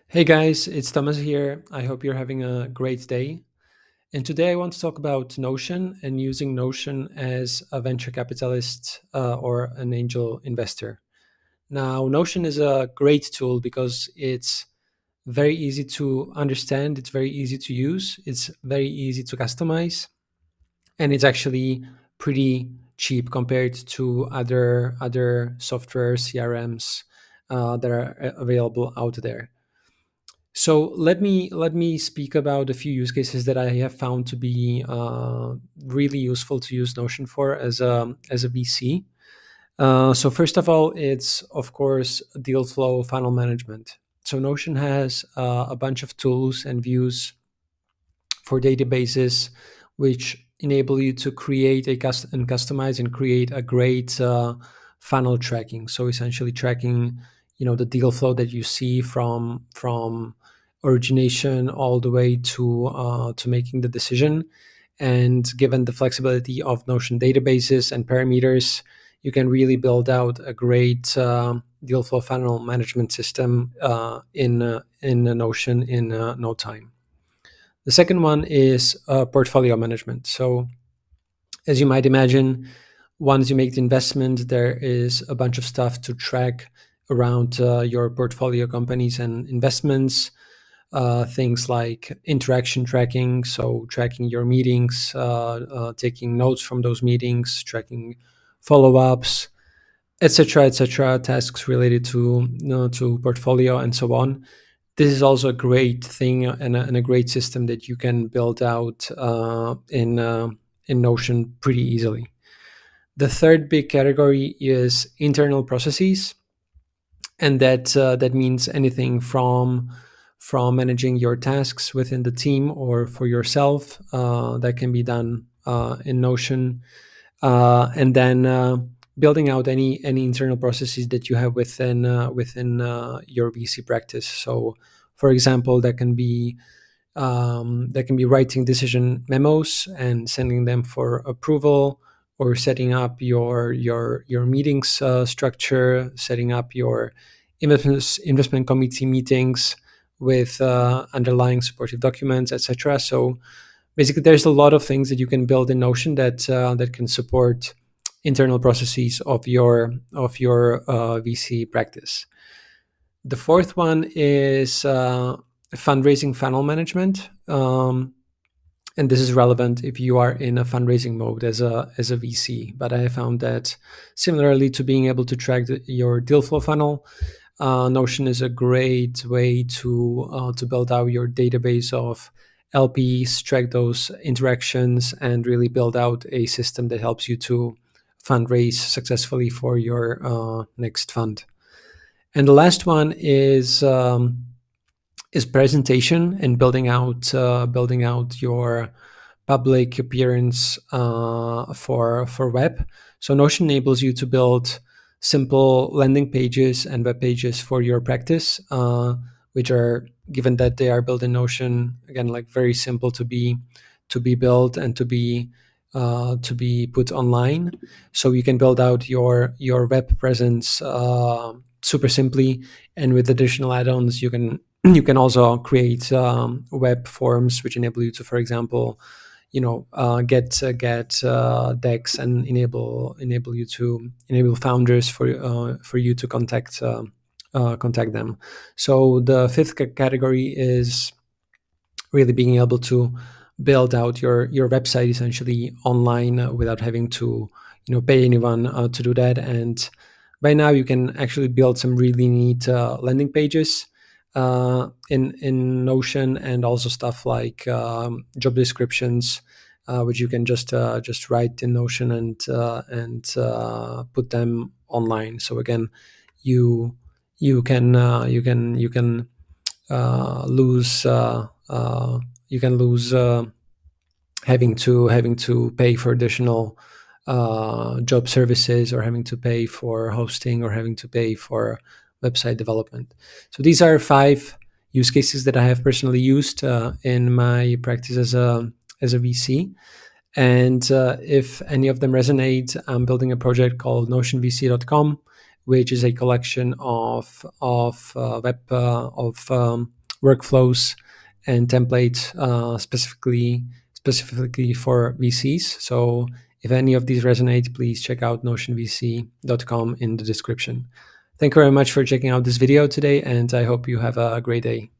Hey guys, it's Thomas here. I hope you're having a great day. And today I want to talk about Notion and using Notion as a venture capitalist or an angel investor. Now, Notion is a great tool because it's very easy to understand, it's very easy to use, it's very easy to customize, and it's actually pretty cheap compared to other software CRMs that are available out there. So let me speak about a few use cases that I have found to be really useful to use Notion for as a VC. So first of all, it's of course deal flow funnel management. So Notion has a bunch of tools and views for databases, which enable you to create and customize and create a great funnel tracking. So essentially tracking, the deal flow that you see from origination all the way to making the decision. And given the flexibility of Notion databases and parameters, you can really build out a great deal flow funnel management system in Notion in no time. The second one is portfolio management. So, as you might imagine, once you make the investment, there is a bunch of stuff to track around your portfolio companies and investments. Things like interaction tracking, so tracking your meetings, taking notes from those meetings, tracking follow-ups, etc., etc. Tasks related to portfolio and so on. This is also a great thing and a great system that you can build out in Notion pretty easily. The third big category is internal processes, and that means anything from managing your tasks within the team or for yourself that can be done in Notion, and then building out any internal processes that you have within your VC practice. So, for example, that can be writing decision memos and sending them for approval, or setting up your meetings structure, setting up your investment committee meetings with underlying supportive documents, etc. So basically, there's a lot of things that you can build in Notion that can support internal processes of your VC practice. The fourth one is fundraising funnel management, and this is relevant if you are in a fundraising mode as a VC. But I found that similarly to being able to track your deal flow funnel, Notion is a great way to build out your database of LPs, track those interactions, and really build out a system that helps you to fundraise successfully for your next fund. And the last one is presentation and building out your public appearance for web. So Notion enables you to build simple landing pages and web pages for your practice, which are, given that they are built in Notion, again, like very simple to be built and to be put online. So you can build out your web presence super simply, and with additional add-ons, you can also create web forms which enable you to, for example, get decks and enable founders for you to contact them. So the fifth category is really being able to build out your website essentially online without having to pay anyone to do that. And by now you can actually build some really neat landing pages in Notion, and also stuff like job descriptions, which you can just write in Notion and put them online. So again, you you can lose you can lose having to pay for additional job services, or having to pay for hosting, or having to pay for website development. So these are 5 use cases that I have personally used in my practice as a VC. And if any of them resonate, I'm building a project called notionvc.com, which is a collection of workflows and templates specifically for VCs. So if any of these resonate, please check out notionvc.com in the description. Thank you very much for checking out this video today, and I hope you have a great day.